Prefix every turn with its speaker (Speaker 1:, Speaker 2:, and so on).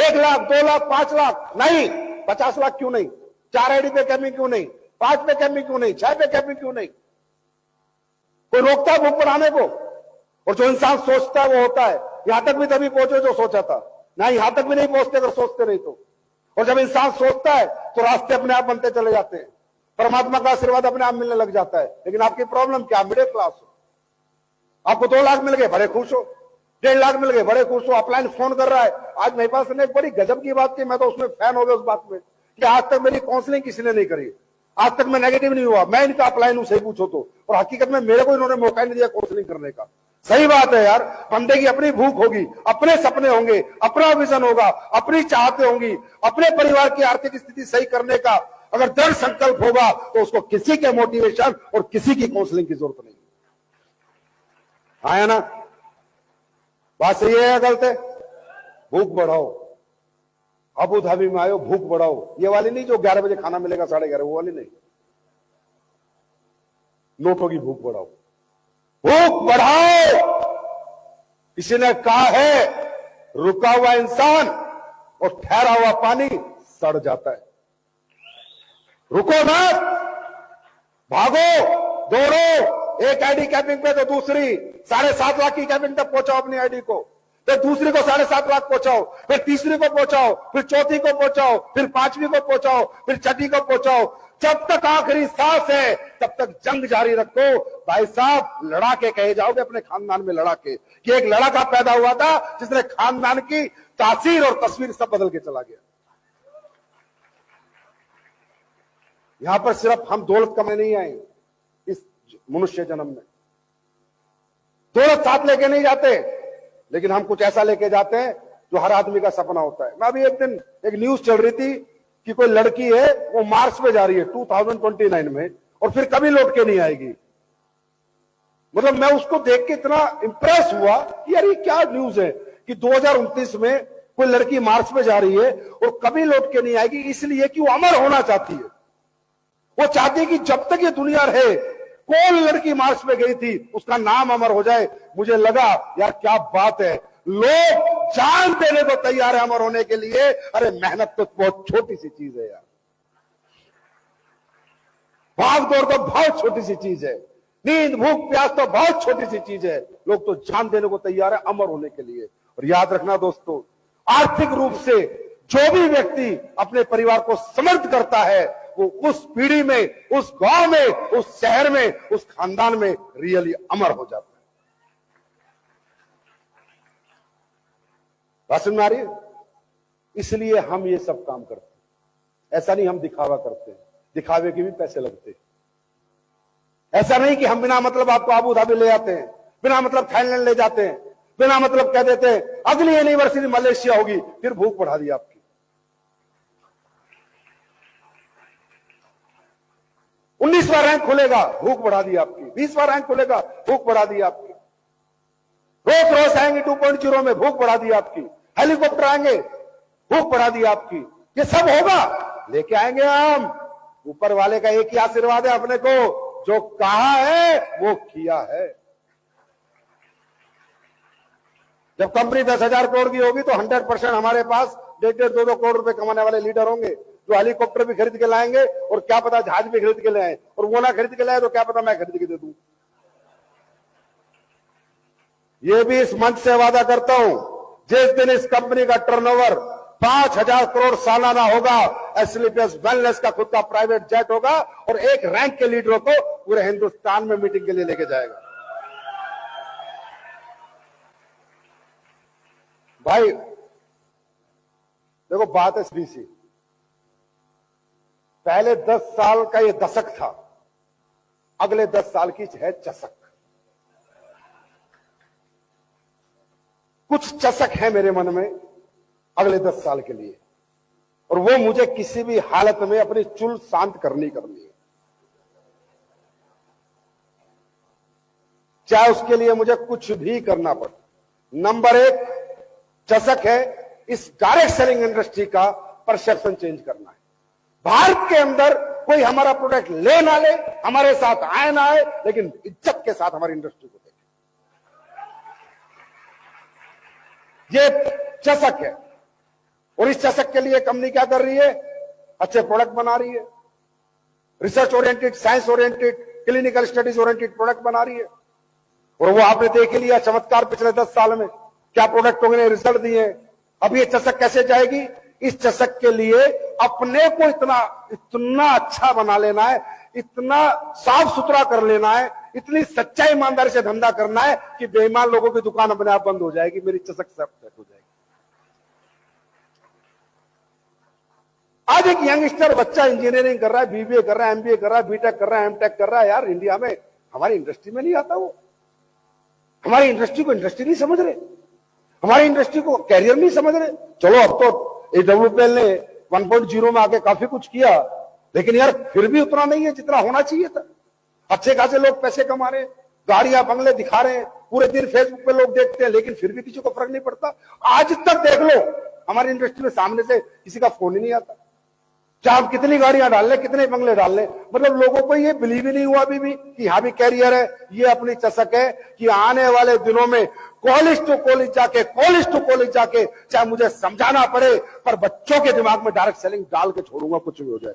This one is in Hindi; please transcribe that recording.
Speaker 1: 1 लाख, 2 लाख, 5 लाख नहीं, 50 लाख क्यों नहीं? 4 आईडी पे कैपिंग क्यों नहीं? 5 पे कैपिंग क्यों नहीं? 6 पे कैपिंग क्यों नहीं? कोई रोकता है भूख बढ़ाने को? और जो इंसान सोचता है वो होता है। यहां तक भी तभी पहुंचे जो सोचा था ना, यहां तक भी नहीं पहुंचते अगर सोचते नहीं तो। और जब इंसान सोचता है तो रास्ते अपने आप बनते चले जाते हैं, परमात्मा का आशीर्वाद अपने आप मिलने लग जाता है। लेकिन आपकी प्रॉब्लम क्या? मिडिल क्लास हो, आपको 2 लाख मिल गए बड़े खुश हो, 1.5 लाख मिल गए बड़े खुश हो, अपलाइन फोन कर रहा है। आज मेरे पास ने एक बड़ी गजब की बात की, मैं तो उसमें फैन हो गया उस बात में कि आज तक मेरी काउंसलिंग किसी ने नहीं करी, आज तक मैं नेगेटिव नहीं हुआ। मैं इनका अपलाइन उसे पूछो तो, और हकीकत में मेरे को इन्होंने मौका नहीं दिया काउंसलिंग करने का। सही बात है यार, बंदे की अपनी भूख होगी, अपने सपने होंगे, अपना विजन होगा, अपनी चाहते होंगी, अपने परिवार की आर्थिक स्थिति सही करने का अगर दृढ़ संकल्प होगा तो उसको किसी के मोटिवेशन और किसी की काउंसलिंग की जरूरत नहीं। आया ना? बात सही है या गलत है? भूख बढ़ाओ, अबू धाबी में आयो, भूख बढ़ाओ। ये वाली नहीं जो 11 बजे खाना मिलेगा 11:30, वो वाली नहीं। नोटों की भूख बढ़ाओ, भूख बढ़ाओ। किसी ने कहा है रुका हुआ इंसान और ठहरा हुआ पानी सड़ जाता है। रुको मत, भागो, दौड़ो। एक आईडी कैपिंग पे तो दूसरी 7.5 लाख की कैपिंग तक पहुंचाओ अपनी आईडी को, फिर दूसरी को 7.5 लाख पहुंचाओ, फिर तीसरी को पहुंचाओ, फिर चौथी को पहुंचाओ, फिर 5वीं को पहुंचाओ, फिर छठी को पहुंचाओ। जब तक आखिरी सांस है तब तक जंग जारी रखो। भाई साहब, लड़ा के कहे जाओगे अपने खानदान में, लड़ा के कि एक लड़का पैदा हुआ था जिसने खानदान की तासीर और तस्वीर सब बदल के चला गया। यहां पर सिर्फ हम दौलत कमाने नहीं आए इस मनुष्य जन्म में, दौलत साथ लेके नहीं जाते, लेकिन हम कुछ ऐसा लेके जाते हैं जो हर आदमी का सपना होता है। मैं अभी एक दिन एक न्यूज चल रही थी कि कोई लड़की है वो मार्स पे जा रही है 2029 में और फिर कभी लौट के नहीं आएगी। मतलब मैं उसको देख के इतना इंप्रेस हुआ कि यार ये क्या न्यूज है कि 2029 में कोई लड़की मार्स पे जा रही है और कभी लौट के नहीं आएगी, इसलिए कि वो अमर होना चाहती है। वो चाहती है कि जब तक ये दुनिया रहे, कौन लड़की मार्स पे गई थी उसका नाम अमर हो जाए। मुझे लगा यार क्या बात है, लोग जान देने को तैयार है अमर होने के लिए। अरे मेहनत तो बहुत छोटी सी चीज है यार, भाग दौड़ तो बहुत छोटी सी चीज है, नींद भूख प्यास तो बहुत छोटी सी चीज है। लोग तो जान देने को तैयार है अमर होने के लिए। और याद रखना दोस्तों, आर्थिक रूप से जो भी व्यक्ति अपने परिवार को समर्थ करता है वो उस पीढ़ी में, उस गांव में, उस शहर में, उस खानदान में रियली अमर हो जाता है। राशन में आ रही है? इसलिए हम ये सब काम करते हैं। ऐसा नहीं हम दिखावा करते हैं, दिखावे के भी पैसे लगते हैं। ऐसा नहीं कि हम बिना मतलब आपको अबू धाबी ले जाते हैं, बिना मतलब थाईलैंड ले जाते हैं, बिना मतलब कह देते हैं अगली यूनिवर्सिटी मलेशिया होगी, फिर भूख बढ़ा दी आपकी। 19वां रैंक खुलेगा, भूख बढ़ा दी आपकी। 20वां रैंक खुलेगा, भूख बढ़ा दी आपकी। रोज रोज आएंगे 2.0 में, भूख बढ़ा दी आपकी। हेलीकॉप्टर आएंगे, भूख बढ़ा दी आपकी। ये सब होगा, लेके आएंगे हम। ऊपर वाले का एक ही आशीर्वाद है अपने को, जो कहा है वो किया है। जब कंपनी 10,000 करोड़ की होगी तो 100% हमारे पास 1.5 2 करोड़ रुपए कमाने वाले लीडर होंगे, जो हेलीकॉप्टर भी खरीद के लाएंगे और क्या पता जहाज भी खरीद के ले आए, और वो ना खरीद के लाए तो क्या पता मैं खरीद के दे दूं। ये भी इस मंच से वादा करता हूं, जिस दिन इस कंपनी का टर्नओवर 5,000 करोड़ सालाना होगा, एसलीपीएस वेलनेस का खुद का प्राइवेट जेट होगा और एक रैंक के लीडरों को पूरे हिंदुस्तान में मीटिंग के लिए लेके जाएगा। भाई देखो, बात है सीधी सी, पहले 10 साल का ये दशक था, अगले 10 साल की है चसक। कुछ चसक है मेरे मन में अगले 10 साल के लिए, और वो मुझे किसी भी हालत में अपनी चुल शांत करनी है, चाहे उसके लिए मुझे कुछ भी करना पड़े। नंबर 1 चसक है इस डायरेक्ट सेलिंग इंडस्ट्री का परसेप्शन चेंज करना है। भारत के अंदर कोई हमारा प्रोडक्ट ले ना ले, हमारे साथ आए ना आए, लेकिन इज्जत के साथ हमारी इंडस्ट्री को देखे। ये चसक है। और इस चषक के लिए कंपनी क्या कर रही है? अच्छे प्रोडक्ट बना रही है, research oriented, science oriented, clinical studies oriented product बना रही है। और वो आपने देख लिया चमत्कार पिछले 10 साल में, क्या प्रोडक्टों ने रिजल्ट दिए। अब ये चषक कैसे जाएगी? इस चषक के लिए अपने को इतना अच्छा बना लेना है, इतना साफ सुथरा कर लेना है, इतनी सच्चाई ईमानदारी से धंधा करना है कि बेईमान लोगों की दुकान अपने आप बंद हो जाएगी, मेरी चषक सब सेट हो जाएगी। आज एक यंगस्टर बच्चा इंजीनियरिंग कर रहा है, बीबीए कर रहा है, एमबीए कर रहा है, बीटेक कर रहा है, एमटेक कर रहा है। यार इंडिया में हमारी इंडस्ट्री में नहीं आता वो, हमारी इंडस्ट्री को इंडस्ट्री नहीं समझ रहे, हमारी इंडस्ट्री को कैरियर नहीं समझ रहे। चलो अब तो AWPL ने 1.0 में आके काफी कुछ किया, लेकिन यार फिर भी उतना नहीं है जितना होना चाहिए था। अच्छे खासे लोग पैसे कमा रहे हैं, गाड़ियां बंगले दिखा रहे हैं, पूरे दिन फेसबुक पे लोग देखते हैं, लेकिन फिर भी किसी को फर्क नहीं पड़ता। आज तक देख लो हमारी इंडस्ट्री में सामने से किसी का फोन ही नहीं आता, चाहे हम कितनी गाड़ियां डाल ले, कितने बंगले डाल ले, मतलब लोगों को ये बिलीव ही नहीं हुआ अभी भी कि यहाँ भी कैरियर है। ये अपनी चषक है कि आने वाले दिनों में कॉलेज टू कॉलेज जाके चाहे मुझे समझाना पड़े, पर बच्चों के दिमाग में डायरेक्ट सेलिंग डाल के छोड़ूंगा, कुछ भी हो जाए।